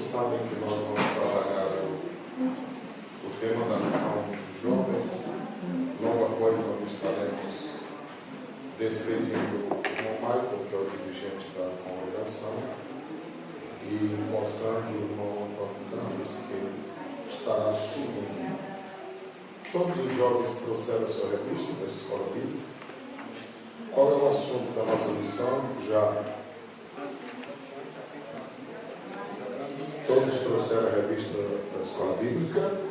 sabem que nós vamos trabalhar o tema da lição dos jovens. Logo após nós estaremos despedindo o irmão Michael, que é o dirigente da congregação, e empossando o irmão Antônio Carlos, que estará assumindo. Todos os jovens trouxeram a sua revista da escola bíblica. Qual é o assunto da nossa lição? Já. Todos trouxeram a revista da escola bíblica.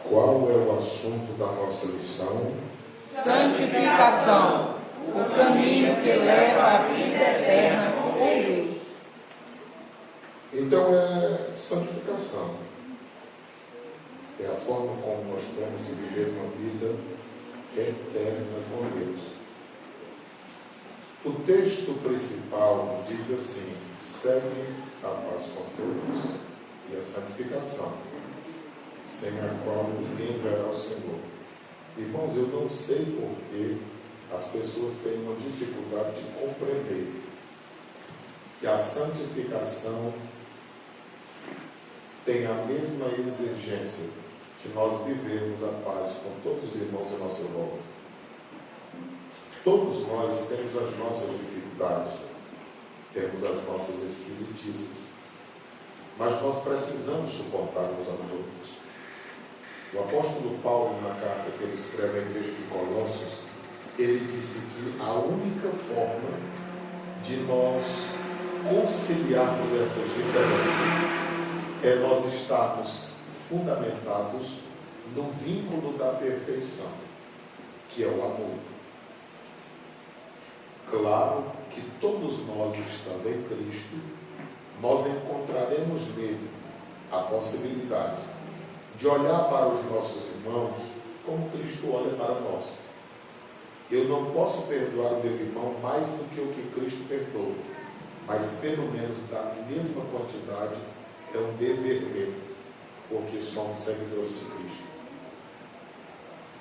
Qual é o assunto da nossa lição? Santificação, o caminho que leva à vida eterna com Deus. Então é santificação. É a forma como nós temos de viver uma vida eterna com Deus. O texto principal diz assim: segue a paz com todos e a santificação, sem a qual ninguém verá o Senhor. Irmãos, eu não sei por que as pessoas têm uma dificuldade de compreender que a santificação tem a mesma exigência de nós vivermos a paz com todos os irmãos à nossa volta. Todos nós temos as nossas dificuldades, temos as nossas esquisitices, mas nós precisamos suportar uns aos outros. O apóstolo Paulo, na carta que ele escreve à igreja de Colossos, ele disse que a única forma de nós conciliarmos essas diferenças é nós estarmos fundamentados no vínculo da perfeição, que é o amor. Claro que todos nós, estando em Cristo, nós encontraremos nele a possibilidade de olhar para os nossos irmãos como Cristo olha para nós. Eu não posso perdoar o meu irmão mais do que o que Cristo perdoa, mas pelo menos da mesma quantidade é um dever meu, porque somos seguidores de Cristo.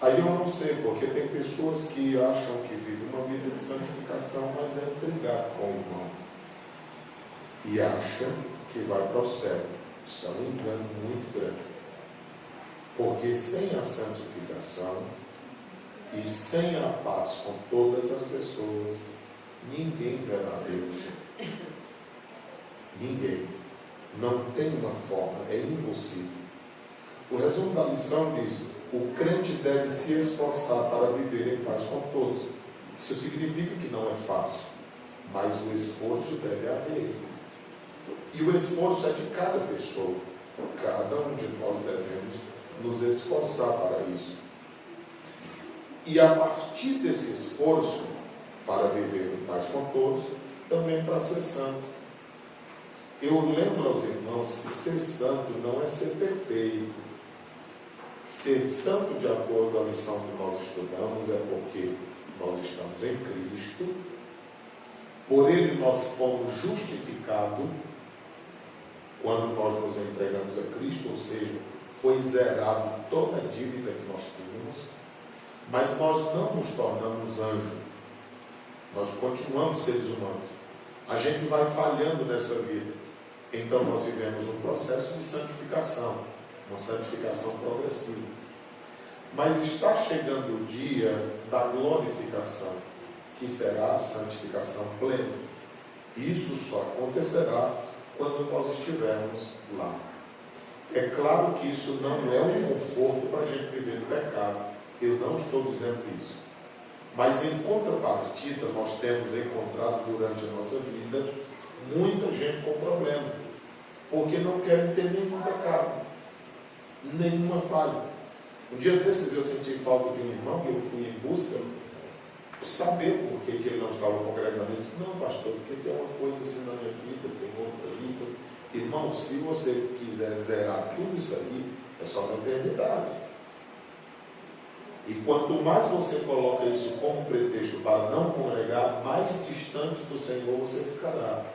Aí eu não sei, porque tem pessoas que acham que vivem uma vida de santificação, mas é intrigado com o irmão e acham que vai para o céu. Isso é um engano muito grande, porque sem a santificação e sem a paz com todas as pessoas, ninguém verá Deus. Ninguém. Não tem uma forma, é impossível. O resumo da lição diz: o crente deve se esforçar para viver em paz com todos. Isso significa que não é fácil, mas o esforço deve haver. E o esforço é de cada pessoa. Cada um de nós devemos nos esforçar para isso. E a partir desse esforço, para viver em paz com todos, também para ser santo. Eu lembro aos irmãos que ser santo não é ser perfeito. Ser santo, de acordo com a lição que nós estudamos, é porque nós estamos em Cristo, por Ele nós fomos justificados quando nós nos entregamos a Cristo, ou seja, foi zerado toda a dívida que nós tínhamos, mas nós não nos tornamos anjos, nós continuamos seres humanos. A gente vai falhando nessa vida, então nós vivemos um processo de santificação, uma santificação progressiva. Mas está chegando o dia da glorificação, que será a santificação plena. Isso só acontecerá quando nós estivermos lá. É claro que isso não é um conforto para a gente viver no pecado. Eu não estou dizendo isso. Mas em contrapartida, nós temos encontrado durante a nossa vida muita gente com problema, porque não querem ter nenhum pecado, nenhuma falha. Um dia desses eu senti falta de um irmão e eu fui em busca de saber por que ele não estava congregando. Ele disse: não, pastor, porque tem uma coisa assim na minha vida, tem outra ali. Irmão, se você quiser zerar tudo isso aí, é só na eternidade. E quanto mais você coloca isso como pretexto para não congregar, mais distante do Senhor você ficará.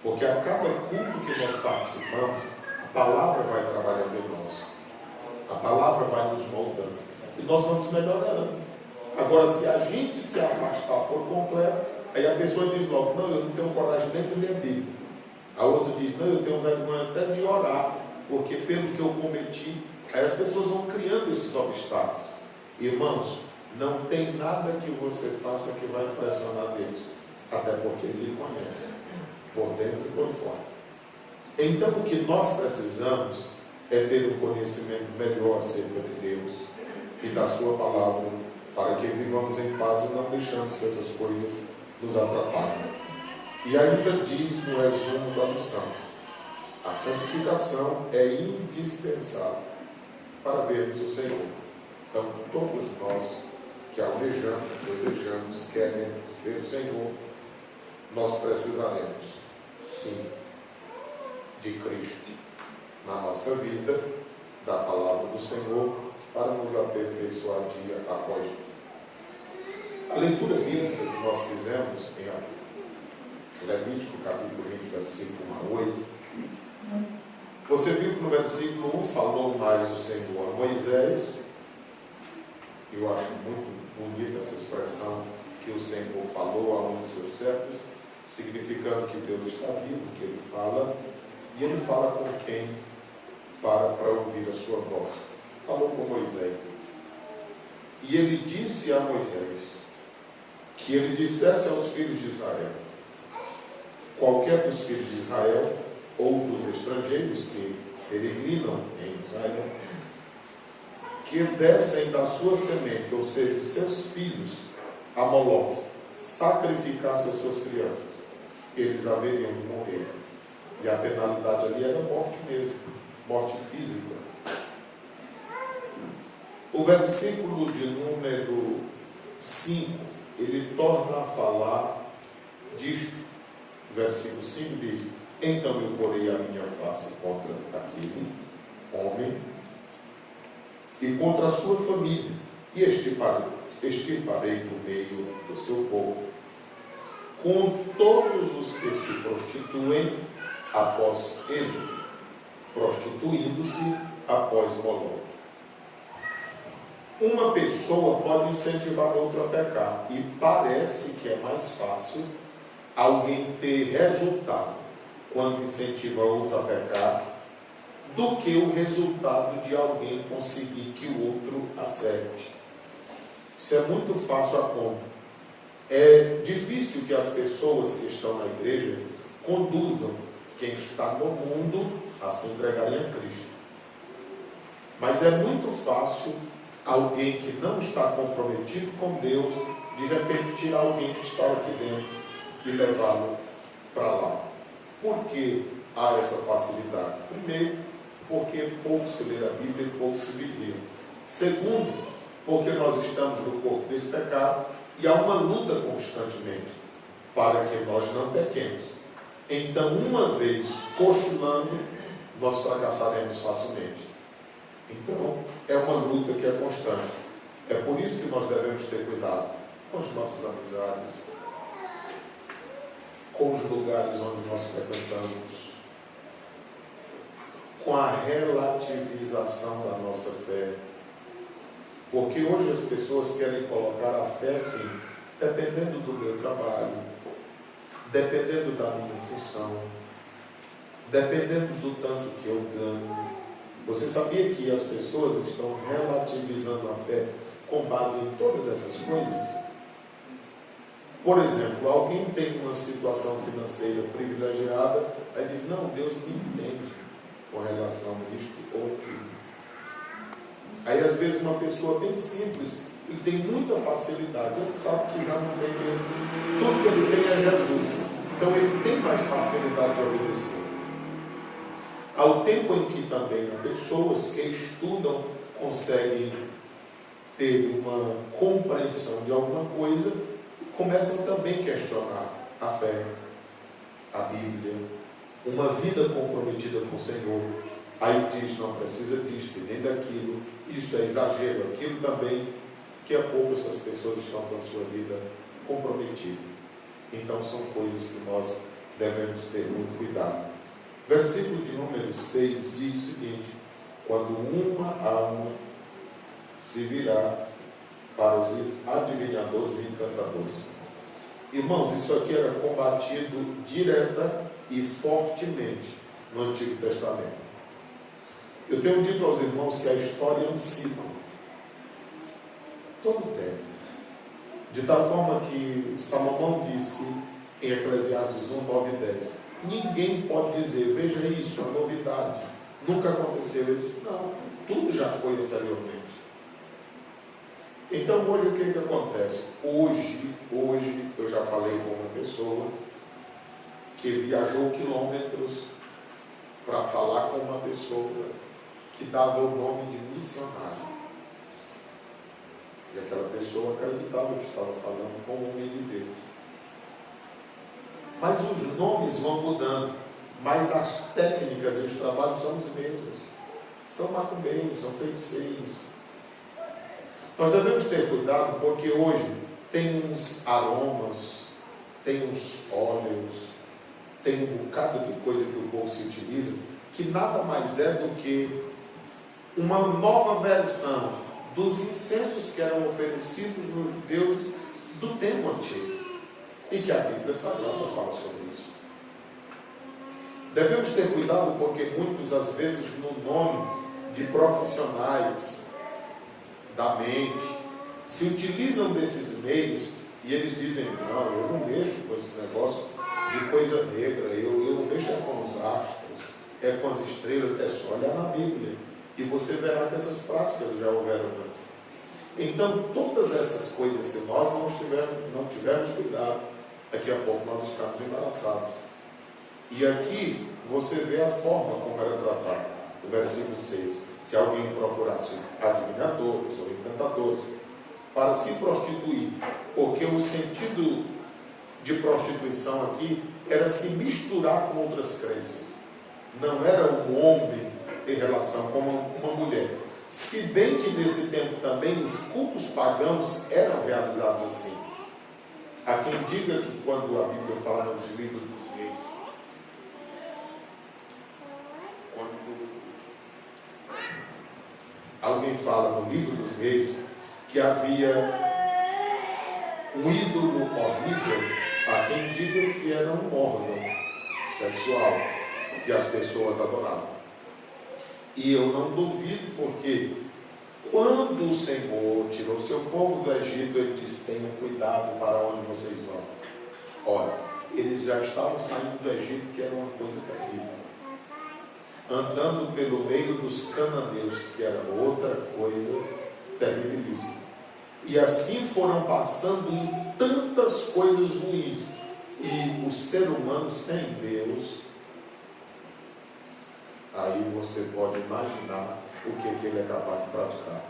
Porque a cada culto que nós participamos, a palavra vai trabalhando em nós. A palavra vai nos moldando. E nós vamos melhorando. Agora, se a gente se afastar por completo, aí a pessoa diz logo: não, eu não tenho coragem nem de ler a Bíblia. A outra diz: diz, não, eu tenho vergonha até de orar, porque pelo que eu cometi, aí as pessoas vão criando esses obstáculos. Irmãos, não tem nada que você faça que vai impressionar Deus, até porque Ele lhe conhece, por dentro e por fora. Então o que nós precisamos é ter um conhecimento melhor acerca de Deus e da sua palavra, para que vivamos em paz e não deixamos que essas coisas nos atrapalhem. E ainda diz no resumo da lição, a santificação é indispensável para vermos o Senhor. Então todos nós que almejamos, desejamos, queremos ver o Senhor, nós precisaremos sim de Cristo na nossa vida, da palavra do Senhor, para nos aperfeiçoar dia após dia. A leitura bíblica que nós fizemos em Levítico capítulo 20, versículo 1 a 8, você viu que no versículo 1 falou mais o Senhor a Moisés. Eu acho muito bonita essa expressão, que o Senhor falou a um de seus servos, significando que Deus está vivo, que Ele fala, e Ele fala com quem para ouvir a sua voz. Falou com Moisés. E Ele disse a Moisés que ele dissesse aos filhos de Israel, qualquer dos filhos de Israel ou dos estrangeiros que peregrinam em Israel, que dessem da sua semente, ou seja, os seus filhos, a Moloque, sacrificassem as suas crianças, eles haveriam de morrer. E a penalidade ali era morte mesmo, morte física. O versículo de número 5, ele torna a falar disto. O versículo 5 diz, então eu porei a minha face contra aquele homem e contra a sua família, e extirparei do meio do seu povo, com todos os que se prostituem após ele, prostituindo-se após Moloque. Uma pessoa pode incentivar outra a pecar, e parece que é mais fácil alguém ter resultado quando incentiva outra a pecar, do que o resultado de alguém conseguir que o outro acerte. Isso é muito fácil a conta. É difícil que as pessoas que estão na igreja conduzam quem está no mundo a se entregarem a Cristo. Mas é muito fácil alguém que não está comprometido com Deus, de repente tirar alguém que está aqui dentro e levá-lo para lá. Por que há essa facilidade? Primeiro, porque pouco se lê a Bíblia e pouco se vigia. Segundo, porque nós estamos no corpo desse pecado e há uma luta constantemente para que nós não pequemos. Então, uma vez cochilando, nós fracassaremos facilmente. Então, é uma luta que é constante. É por isso que nós devemos ter cuidado com as nossas amizades, com os lugares onde nós frequentamos, com a relativização da nossa fé. Porque hoje as pessoas querem colocar a fé assim, dependendo do meu trabalho, dependendo da minha função, dependendo do tanto que eu ganho. Você sabia que as pessoas estão relativizando a fé com base em todas essas coisas? Por exemplo, alguém tem uma situação financeira privilegiada, aí diz, não, Deus me entende com relação a isto ou aquilo. Aí às vezes uma pessoa bem simples e tem muita facilidade, ele sabe que já não tem mesmo, tudo que ele tem é Jesus, então ele tem mais facilidade de obedecer. Ao tempo em que também há pessoas que estudam, conseguem ter uma compreensão de alguma coisa e começam também a questionar a fé, a Bíblia, uma vida comprometida com o Senhor. Aí diz, não precisa disso, nem daquilo, isso é exagero, aquilo também. Daqui a pouco essas pessoas estão com a sua vida comprometida. Então são coisas que nós devemos ter muito cuidado. Versículo de número 6 diz o seguinte, quando uma alma se virá para os adivinhadores e encantadores. Irmãos, isso aqui era combatido direta e fortemente no Antigo Testamento. Eu tenho dito aos irmãos que a história é um ciclo. Todo tempo. De tal forma que Salomão disse em Eclesiastes 1, 9 e 10, ninguém pode dizer, veja isso, é novidade, nunca aconteceu. Ele disse, não, tudo já foi anteriormente. Então hoje o que acontece? Hoje eu já falei com uma pessoa que viajou quilômetros para falar com uma pessoa que dava o nome de missionário. E aquela pessoa acreditava que estava falando com o homem de Deus. Mas os nomes vão mudando, mas as técnicas e os trabalhos são os mesmos. São macumbeiros, são feiticeiros. Nós devemos ter cuidado porque hoje tem uns aromas, tem uns óleos, tem um bocado de coisa que o povo se utiliza, que nada mais é do que uma nova versão dos incensos que eram oferecidos nos deuses do tempo antigo. E que a Bíblia Sagrada fala sobre isso. Devemos ter cuidado porque muitos, às vezes, no nome de profissionais da mente, se utilizam desses meios e eles dizem, não, eu não mexo com esse negócio de coisa negra, eu não mexo com os astros, é com as estrelas, é só olhar na Bíblia. E você verá que essas práticas já houveram antes. Então, todas essas coisas, se nós não tivermos cuidado, daqui a pouco nós estamos embaraçados. E aqui você vê a forma como era tratado. O versículo 6. Se alguém procurasse adivinhadores ou encantadores para se prostituir, porque o sentido de prostituição aqui era se misturar com outras crenças. Não era um homem em relação com uma mulher. Se bem que nesse tempo também os cultos pagãos eram realizados assim. Há quem diga que quando a Bíblia fala nos livros dos reis, quando alguém fala no livro dos reis que havia um ídolo horrível, há quem diga que era um órgão sexual que as pessoas adoravam. E eu não duvido, porque quando o Senhor tirou seu povo do Egito, ele disse, tenham cuidado para onde vocês vão. Ora, eles já estavam saindo do Egito, que era uma coisa terrível. Andando pelo meio dos cananeus, que era outra coisa terribilíssima. E assim foram passando em tantas coisas ruins. E o ser humano sem Deus, aí você pode imaginar o que ele é capaz de praticar.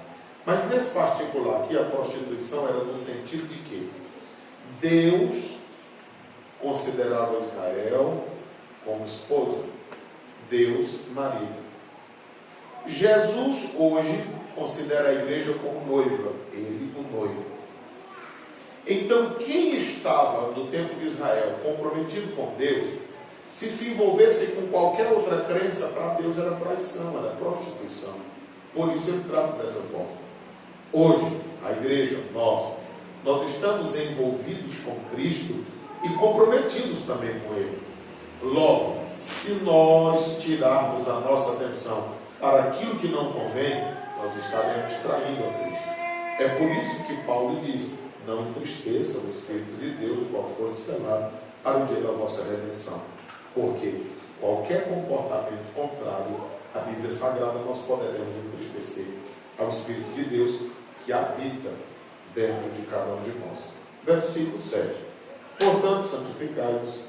Mas nesse particular aqui, a prostituição era no sentido de que Deus considerava Israel como esposa, Deus marido. Jesus hoje considera a igreja como noiva, ele o noivo. Então quem estava no tempo de Israel comprometido com Deus, se envolvesse com qualquer outra crença, para Deus era traição, era prostituição. Por isso eu trato dessa forma. Hoje, a igreja, nós estamos envolvidos com Cristo e comprometidos também com Ele. Logo, se nós tirarmos a nossa atenção para aquilo que não convém, nós estaremos traindo a Cristo. É por isso que Paulo diz, não entristeça o Espírito de Deus, o qual foi selado para o dia da vossa redenção. Porque qualquer comportamento contrário à Bíblia Sagrada nós poderemos entristecer ao Espírito de Deus que habita dentro de cada um de nós. Versículo 7. Portanto, santificai-vos,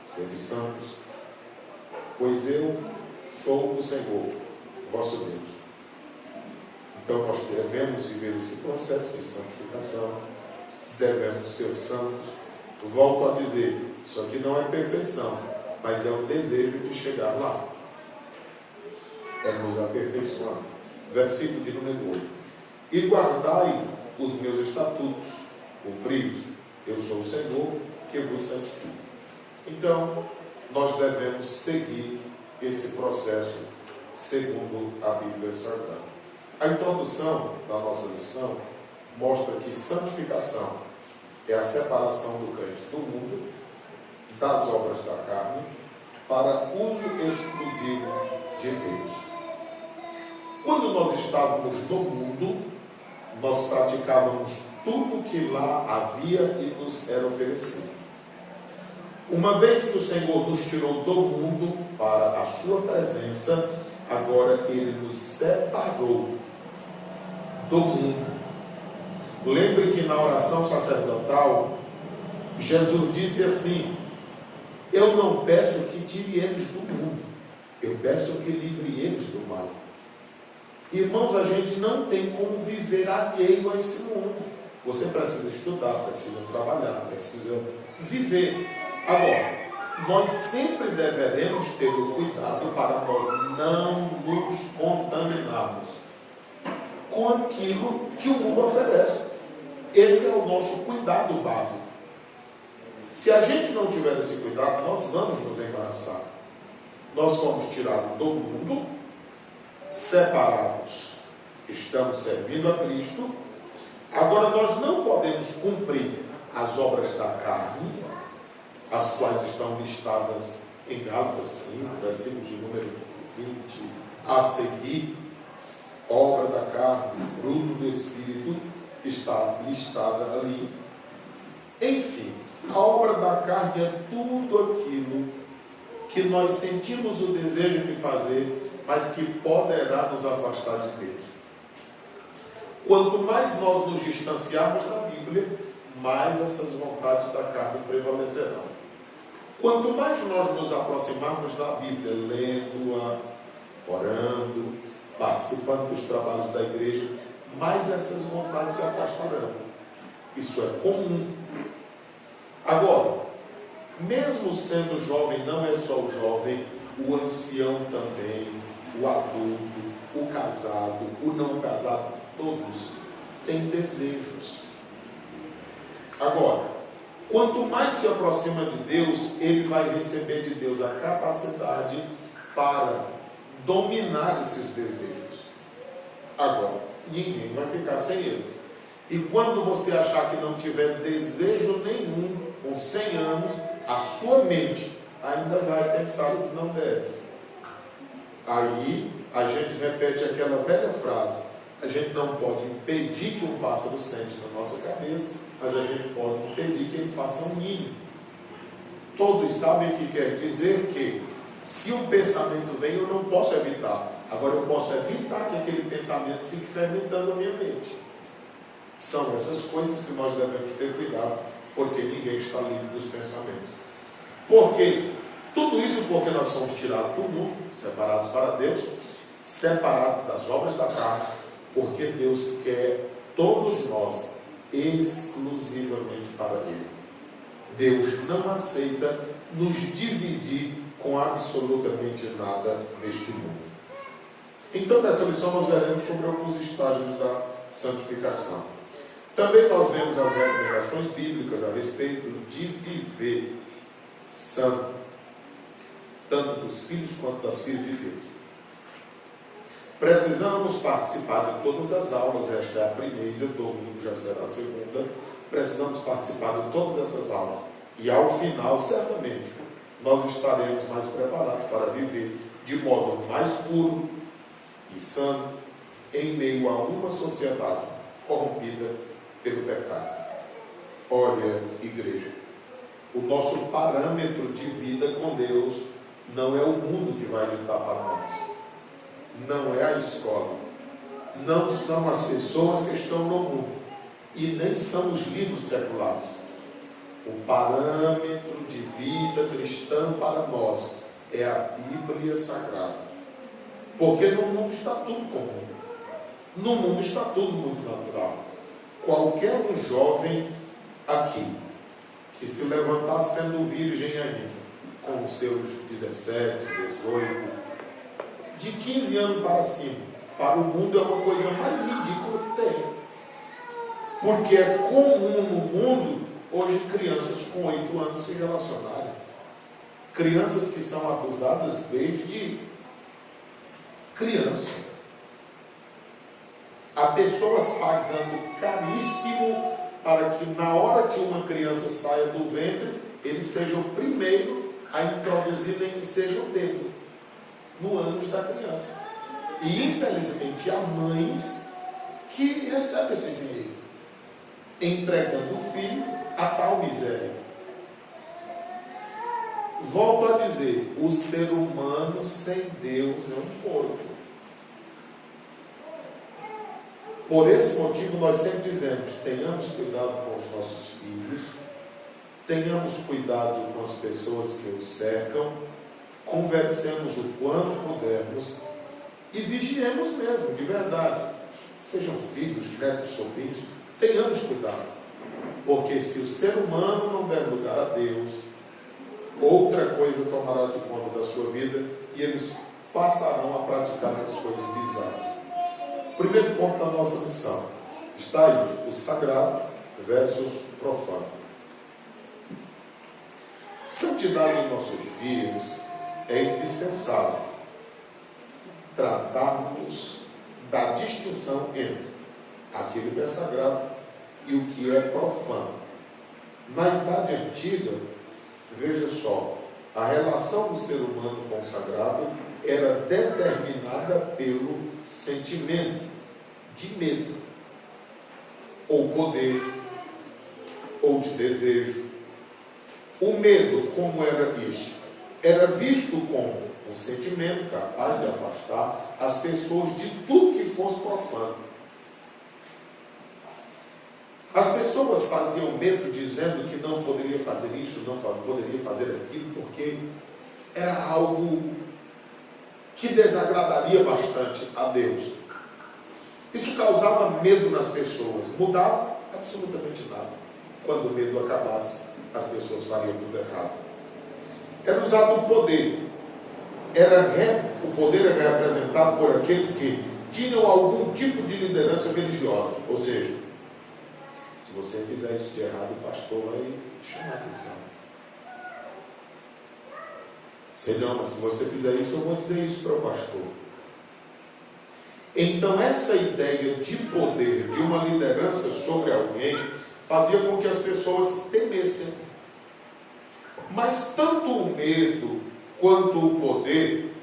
sede santos, pois eu sou o Senhor, vosso Deus. Então nós devemos viver esse processo de santificação, devemos ser santos. Volto a dizer, isso aqui não é perfeição, mas é o desejo de chegar lá. É nos aperfeiçoando. Versículo de número 8. E guardai os meus estatutos, cumpridos. Eu sou o Senhor que vos santifico. Então, nós devemos seguir esse processo segundo a Bíblia Sagrada. A introdução da nossa lição mostra que santificação é a separação do crente do mundo, das obras da carne para uso exclusivo de Deus. Quando nós estávamos no mundo, nós praticávamos tudo que lá havia e nos era oferecido. Uma vez que o Senhor nos tirou do mundo para a sua presença, agora Ele nos separou do mundo. Lembre que na oração sacerdotal, Jesus disse assim: eu não peço que tire eles do mundo, eu peço que livre eles do mal. Irmãos, a gente não tem como viver alheio a esse mundo. Você precisa estudar, precisa trabalhar, precisa viver. Agora, nós sempre deveremos ter o cuidado para nós não nos contaminarmos com aquilo que o mundo oferece. Esse é o nosso cuidado básico. Se a gente não tiver esse cuidado, nós vamos nos embaraçar. Nós fomos tirados do mundo, separados, estamos servindo a Cristo. Agora nós não podemos cumprir as obras da carne, as quais estão listadas em Gálatas 5, versículo de número 20 a seguir. Obra da carne, fruto do Espírito, está listada ali. Enfim, a obra da carne é tudo aquilo que nós sentimos o desejo de fazer, mas que poderá nos afastar de Deus. Quanto mais nós nos distanciarmos da Bíblia, mais essas vontades da carne prevalecerão. Quanto mais nós nos aproximarmos da Bíblia, lendo-a, orando, participando dos trabalhos da igreja, mais essas vontades se afastarão. Isso é comum. Agora, mesmo sendo jovem, não é só o jovem, o ancião também, o adulto, o casado, o não casado, todos têm desejos. Agora, quanto mais se aproxima de Deus, ele vai receber de Deus a capacidade para dominar esses desejos. Agora, ninguém vai ficar sem eles. E quando você achar que não tiver desejo nenhum, com 100 anos, a sua mente ainda vai pensar o que não deve. Aí, a gente repete aquela velha frase: a gente não pode impedir que um pássaro sente na nossa cabeça, mas a gente pode impedir que ele faça um ninho. Todos sabem o que quer dizer que, se o pensamento vem, eu não posso evitar. Agora eu posso evitar que aquele pensamento fique fermentando a minha mente. São essas coisas que nós devemos ter cuidado, porque ninguém está livre dos pensamentos. Por quê? Tudo isso porque nós somos tirados do mundo, separados para Deus, separados das obras da carne, porque Deus quer todos nós exclusivamente para Ele. Deus não aceita nos dividir com absolutamente nada neste mundo. Então, nessa lição nós veremos sobre alguns estágios da santificação. Também nós vemos as recomendações bíblicas a respeito de viver santo, tanto dos filhos quanto das filhas de Deus. Precisamos participar de todas as aulas. Esta é a primeira, domingo já será a segunda. Precisamos participar de todas essas aulas. E ao final, certamente, nós estaremos mais preparados para viver de modo mais puro e santo em meio a uma sociedade corrompida pelo pecado. Olha, igreja, o nosso parâmetro de vida com Deus não é o mundo que vai ditar para nós, não é a escola, não são as pessoas que estão no mundo e nem são os livros seculares. O parâmetro de vida cristã para nós é a Bíblia Sagrada, porque no mundo está tudo comum, no mundo está tudo muito natural. Qualquer um jovem aqui que se levantar sendo virgem ainda, com os seus 17, 18, de 15 anos para cima, para o mundo é uma coisa mais ridícula que tem. Porque é comum no mundo, hoje, crianças com 8 anos se relacionarem. Crianças que são abusadas desde criança. Há pessoas pagando caríssimo para que na hora que uma criança saia do ventre, ele seja o primeiro a introduzir nem que seja o dedo no ânus da criança. E infelizmente há mães que recebem esse dinheiro, entregando o filho a tal miséria. Volto a dizer, o ser humano sem Deus é um porco. Por esse motivo, nós sempre dizemos, tenhamos cuidado com os nossos filhos, tenhamos cuidado com as pessoas que os cercam, conversemos o quanto pudermos e vigiemos mesmo, de verdade. Sejam filhos, netos, sobrinhos, tenhamos cuidado. Porque se o ser humano não der lugar a Deus, outra coisa tomará de conta da sua vida e eles passarão a praticar essas coisas bizarras. Primeiro ponto da nossa missão está aí, o sagrado versus profano. Santidade em nossos dias é indispensável. Tratarmos da distinção entre aquilo que é sagrado e o que é profano. Na Idade Antiga, veja só, a relação do ser humano com o sagrado era determinada pelo sentimento de medo, ou poder, ou de desejo. O medo, como era isso? Era visto como um sentimento capaz de afastar as pessoas de tudo que fosse profano. As pessoas faziam medo dizendo que não poderia fazer isso, não poderia fazer aquilo, porque era algo que desagradaria bastante a Deus. Isso causava medo nas pessoas. Mudava absolutamente nada. Quando o medo acabasse, as pessoas fariam tudo errado. Era usado o poder. O poder era representado por aqueles que tinham algum tipo de liderança religiosa. Ou seja, se você fizer isso de errado, o pastor vai chamar a atenção. Senhor, mas se você fizer isso, eu vou dizer isso para o pastor. Então, essa ideia de poder, de uma liderança sobre alguém, fazia com que as pessoas temessem. Mas tanto o medo quanto o poder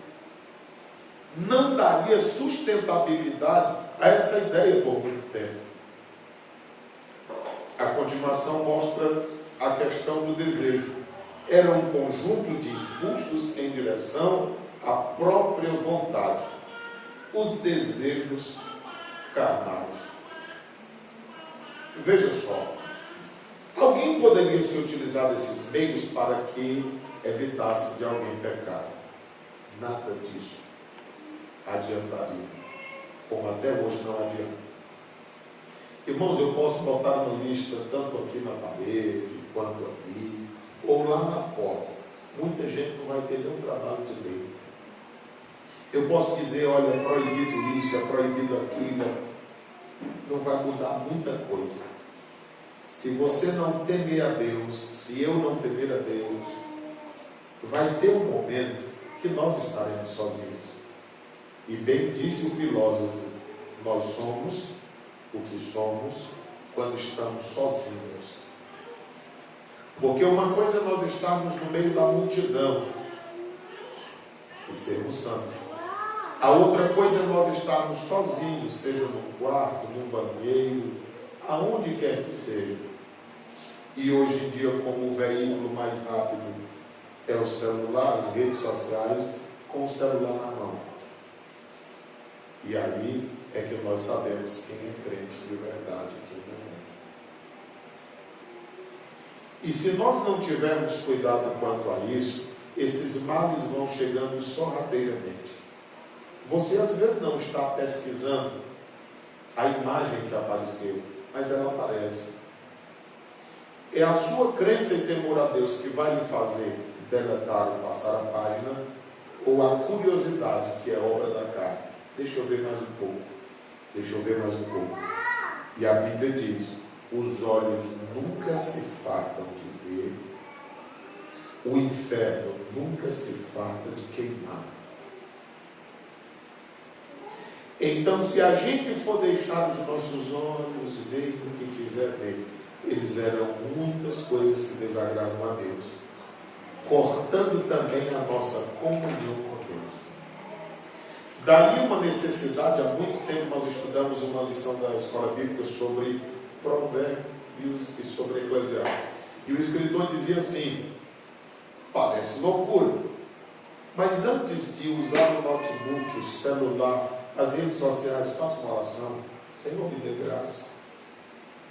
não daria sustentabilidade a essa ideia por muito tempo. A continuação mostra a questão do desejo. Era um conjunto de impulsos em direção à própria vontade. Os desejos carnais. Veja só. Alguém poderia se utilizar desses meios para que evitasse de alguém pecar. Nada disso adiantaria. Como até hoje não adianta. Irmãos, eu posso botar uma lista tanto aqui na parede, quanto aqui, ou lá na porta. Muita gente não vai ter nenhum trabalho de ler. Eu posso dizer, olha, é proibido isso, é proibido aquilo. Não vai mudar muita coisa. Se você não temer a Deus, se eu não temer a Deus, vai ter um momento que nós estaremos sozinhos. E bem disse o filósofo, nós somos o que somos quando estamos sozinhos. Porque uma coisa é nós estarmos no meio da multidão e sermos santos. A outra coisa é nós estarmos sozinhos, seja num quarto, num banheiro, aonde quer que seja. E hoje em dia, como o veículo mais rápido é o celular, as redes sociais, com o celular na mão. E aí é que nós sabemos quem é crente de verdade e quem não é. E se nós não tivermos cuidado quanto a isso, esses males vão chegando sorrateiramente. Você às vezes não está pesquisando a imagem que apareceu, mas ela aparece. É a sua crença e temor a Deus que vai lhe fazer deletar ou passar a página, ou a curiosidade, que é obra da carne. Deixa eu ver mais um pouco. Deixa eu ver mais um pouco. E a Bíblia diz, os olhos nunca se fartam de ver, o inferno nunca se farta de queimar. Então, se a gente for deixar os nossos olhos ver o que quiser ver, eles verão muitas coisas que desagradam a Deus. cortando também a nossa comunhão com Deus. Daí uma necessidade, há muito tempo nós estudamos uma lição da escola bíblica sobre Provérbios e sobre Eclesiastes. E o escritor dizia assim, parece loucura, mas antes de usar o notebook, o celular, as redes sociais, faça uma oração. Senhor, me dê graça,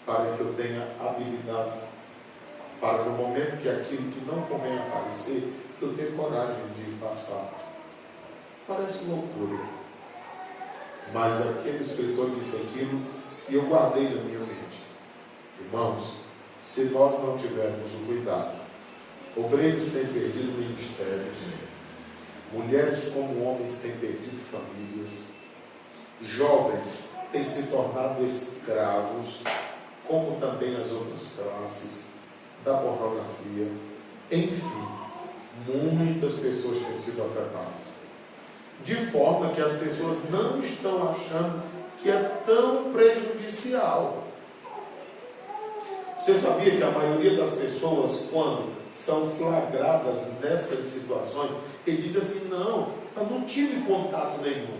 para que eu tenha habilidade, para no momento que aquilo que não convém aparecer, eu ter coragem de passar. Parece loucura, mas aquele escritor disse aquilo e eu guardei na minha mente. Irmãos, se nós não tivermos o cuidado, obreiros têm perdido ministérios, mulheres como homens têm perdido famílias, jovens têm se tornado escravos, como também as outras classes da pornografia. Enfim, muitas pessoas têm sido afetadas, de forma que as pessoas não estão achando que é tão prejudicial. Você sabia que a maioria das pessoas, quando são flagradas nessas situações, ele diz assim, não, eu não tive contato nenhum.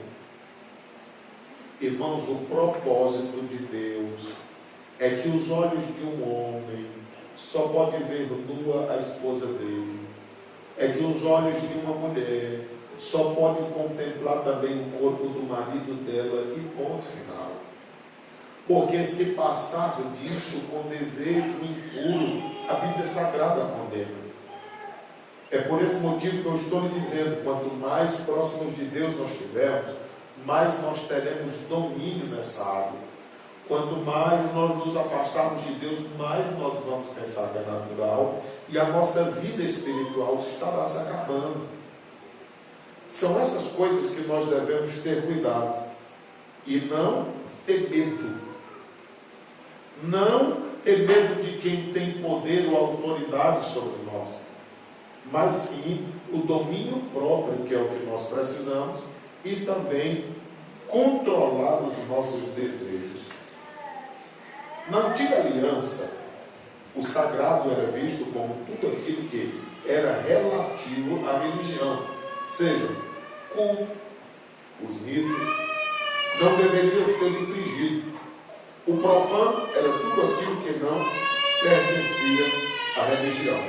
Irmãos, o propósito de Deus é que os olhos de um homem só podem ver nua a esposa dele. É que os olhos de uma mulher só podem contemplar também o corpo do marido dela e ponto final. Porque se passar disso com desejo impuro, a Bíblia Sagrada condena. É por esse motivo que eu estou lhe dizendo, quanto mais próximos de Deus nós estivermos, mais nós teremos domínio nessa área. Quanto mais nós nos afastarmos de Deus, mais nós vamos pensar que é natural e a nossa vida espiritual estará se acabando. São essas coisas que nós devemos ter cuidado e não ter medo. Não ter medo de quem tem poder ou autoridade sobre nós, mas sim o domínio próprio, que é o que nós precisamos, e também controlar os nossos desejos. Na antiga aliança, o sagrado era visto como tudo aquilo que era relativo à religião, seja, culto, os ritos, não deveria ser infringido. O profano era tudo aquilo que não pertencia à religião.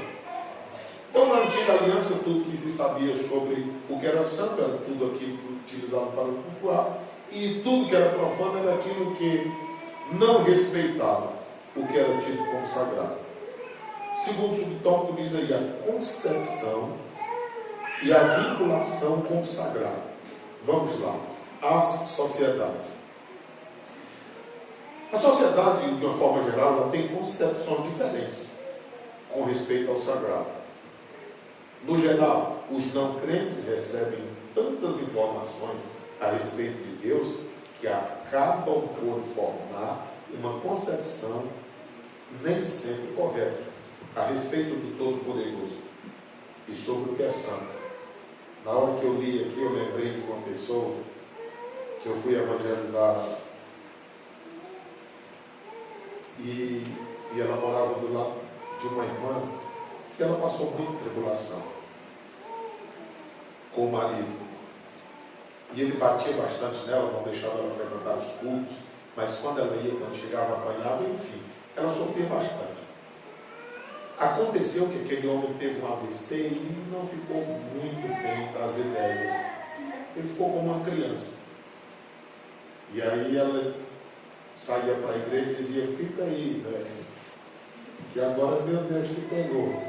Então, na antiga aliança, tudo que se sabia sobre o que era santo era tudo aquilo utilizado para o cultuar, e tudo que era profano era aquilo que não respeitava o que era tido como sagrado. Segundo o subtópico diz aí a concepção e a vinculação com o sagrado. Vamos lá. As sociedades. A sociedade, de uma forma geral, ela tem concepções diferentes com respeito ao sagrado. No geral, os não crentes recebem tantas informações a respeito de Deus que acabam por formar uma concepção nem sempre correta a respeito do Todo-Poderoso e sobre o que é santo. Na hora que eu li aqui, eu lembrei de uma pessoa que eu fui evangelizar e ela morava do lado de uma irmã que ela passou muita tribulação com o marido. E ele batia bastante nela, não deixava ela frequentar os cultos, mas quando ela ia, quando chegava, apanhava, enfim, ela sofria bastante. Aconteceu que aquele homem teve um AVC e não ficou muito bem das ideias. Ele ficou como uma criança. E aí ela saía para a igreja e dizia, fica aí, velho, que agora, meu Deus, te pegou.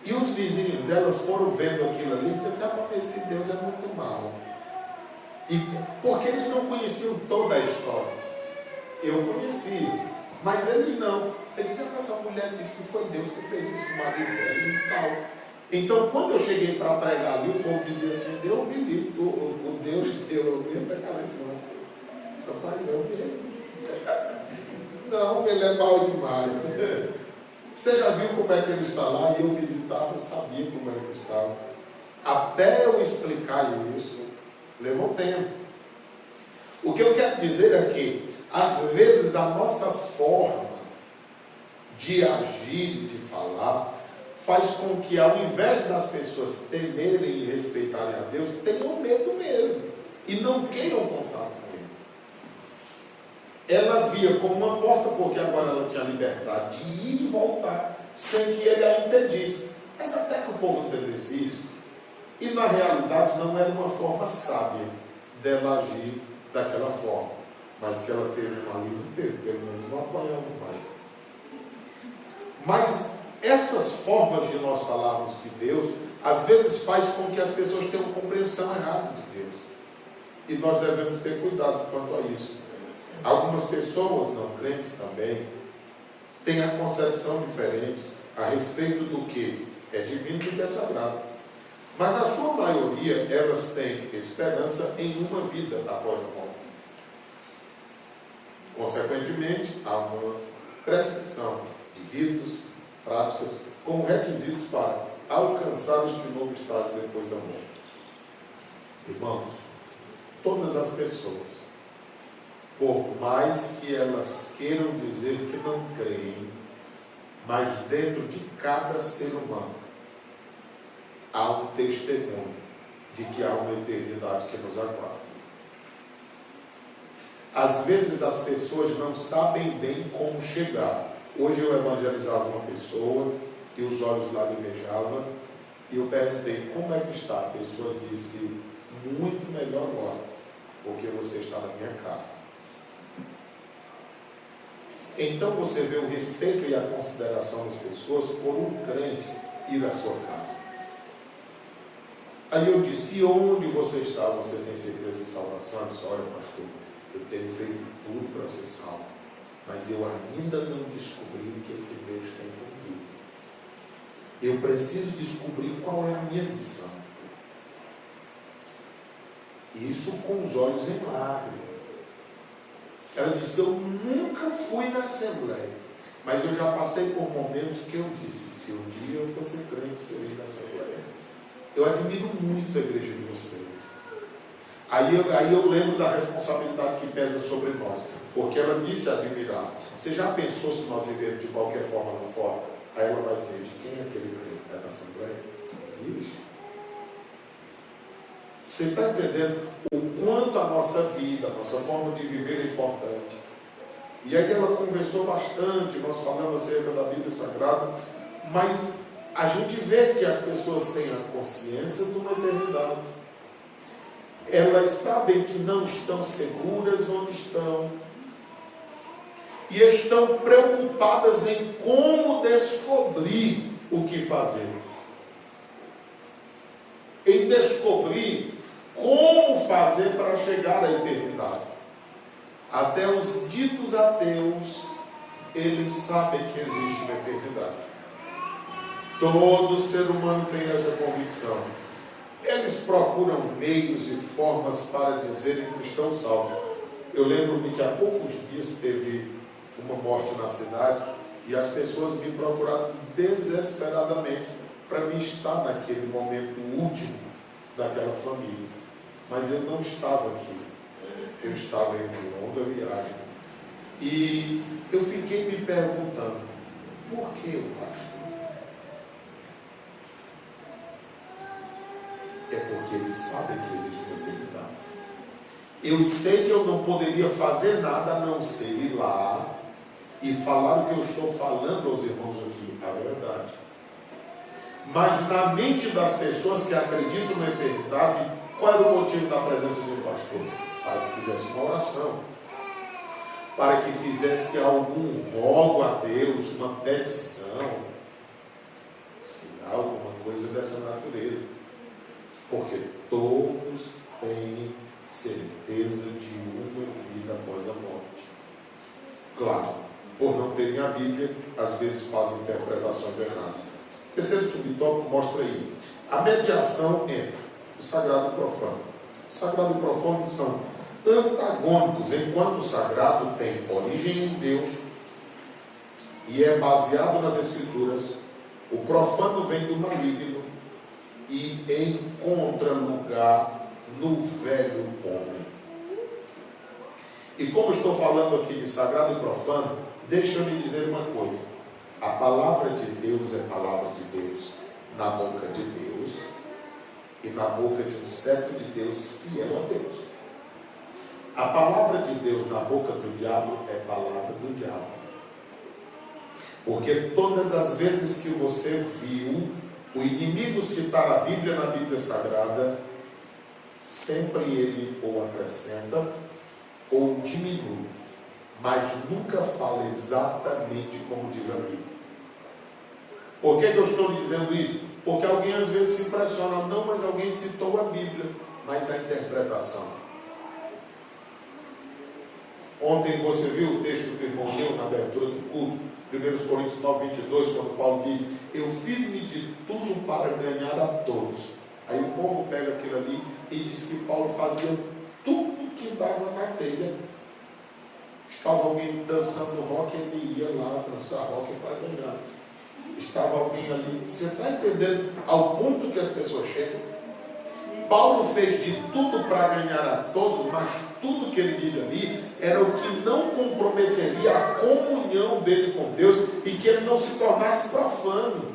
E os vizinhos dela foram vendo aquilo ali e disseram, esse Deus é muito mau. E porque eles não conheciam toda a história. Eu conhecia, mas eles não. Eles diziam, essa mulher disse que foi Deus que fez isso com o marido dela e tal. Então, quando eu cheguei para pregar ali, o povo dizia assim, Deus me livre, o Deus teu, mesmo daquela irmã. Só mais eu mesmo. Não, ele é mau demais. Você já viu como é que ele está lá? E eu visitava, eu sabia como é que ele estava. Até eu explicar isso, levou tempo. O que eu quero dizer é que, às vezes, a nossa forma de agir e de falar faz com que, ao invés das pessoas temerem e respeitarem a Deus, tenham medo mesmo e não queiram contato com Ele. Ela via como uma porta, porque agora ela tinha a liberdade de ir e voltar, sem que ele a impedisse. Mas até que o povo entendesse isso, e na realidade não era uma forma sábia dela agir daquela forma, mas que ela teve um alívio, teve, pelo menos não apanhava mais. Mas essas formas de nós falarmos de Deus, às vezes faz com que as pessoas tenham compreensão errada de Deus. E nós devemos ter cuidado quanto a isso. Algumas pessoas não crentes também têm a concepção diferente a respeito do que é divino e do que é sagrado. Mas na sua maioria elas têm esperança em uma vida após a morte. Consequentemente, há uma prescrição de ritos, práticas, com requisitos para alcançar este novo estágio depois da morte. Irmãos, todas as pessoas, por mais que elas queiram dizer que não creem, mas dentro de cada ser humano há um testemunho de que há uma eternidade que nos aguarda. Às vezes as pessoas não sabem bem como chegar. Hoje eu evangelizava uma pessoa e os olhos lacrimejavam e eu perguntei como é que está. A pessoa disse, muito melhor agora, porque você está na minha casa. Então você vê o respeito e a consideração das pessoas por um crente ir à sua casa. Aí eu disse, onde você está? Você tem certeza de salvação? Eu disse, olha pastor, eu tenho feito tudo para ser salvo, mas eu ainda não descobri o que Deus tem comigo. Eu preciso descobrir qual é a minha missão. Isso com os olhos em lágrimas. Ela disse, eu nunca fui na Assembleia, mas eu já passei por momentos que eu disse, se um dia eu fosse crente, seria da Assembleia. Eu admiro muito a igreja de vocês. Aí eu lembro da responsabilidade que pesa sobre nós, porque ela disse admirar. Você já pensou se nós vivermos de qualquer forma lá fora? Aí ela vai dizer, de quem é aquele crente? É da Assembleia? Vixe. Você está entendendo o quanto a nossa vida, a nossa forma de viver é importante? E aí ela conversou bastante, nós falamos acerca da Bíblia Sagrada, mas a gente vê que as pessoas têm a consciência de uma eternidade. Elas sabem que não estão seguras onde estão. E estão preocupadas em como descobrir o que fazer. Em descobrir como fazer para chegar à eternidade. Até os ditos ateus, eles sabem que existe uma eternidade. Todo ser humano tem essa convicção. Eles procuram meios e formas para dizerem que estão salvos. Eu lembro-me que há poucos dias teve uma morte na cidade e as pessoas me procuraram desesperadamente para mim estar naquele momento último daquela família. Mas eu não estava aqui. Eu estava em uma longa viagem. E eu fiquei me perguntando, por que o pastor? É porque eles sabem que existe uma eternidade. Eu sei que eu não poderia fazer nada a não ser ir lá e falar o que eu estou falando aos irmãos aqui, a verdade. Mas na mente das pessoas que acreditam na eternidade, qual era o motivo da presença do pastor? Para que fizesse uma oração, para que fizesse algum rogo a Deus, uma petição, alguma coisa dessa natureza. Porque todos têm certeza de uma vida após a morte. Claro, por não terem a Bíblia, às vezes fazem interpretações erradas. O terceiro subtópico mostra aí a mediação entre o sagrado e o profano. O sagrado e o profano são antagônicos, enquanto o sagrado tem origem em Deus e é baseado nas Escrituras, o profano vem do maligno e encontra lugar no velho homem. E como estou falando aqui de sagrado e profano, deixa eu lhe dizer uma coisa. A palavra de Deus é palavra de Deus na boca de Deus e na boca de um servo de Deus fiel a Deus. A palavra de Deus na boca do diabo é palavra do diabo. Porque todas as vezes que você viu o inimigo citar a Bíblia na Bíblia Sagrada, sempre ele ou acrescenta ou diminui, mas nunca fala exatamente como diz a Bíblia. Por que eu estou lhe dizendo isso? Porque alguém às vezes se impressiona, não, mas alguém citou a Bíblia, mas a interpretação. Ontem você viu o texto que o irmão leu na abertura do culto, 1 Coríntios 9, 22, quando Paulo diz: eu fiz-me de tudo para ganhar a todos. Aí o povo pega aquilo ali e diz que Paulo fazia tudo que dava na telha. Estava alguém dançando rock, ele ia lá dançar rock para ganhar. Estava alguém ali, você está entendendo ao ponto que as pessoas chegam? Paulo fez de tudo para ganhar a todos, mas tudo que ele diz ali era o que não comprometeria a comunhão dele com Deus e que ele não se tornasse profano,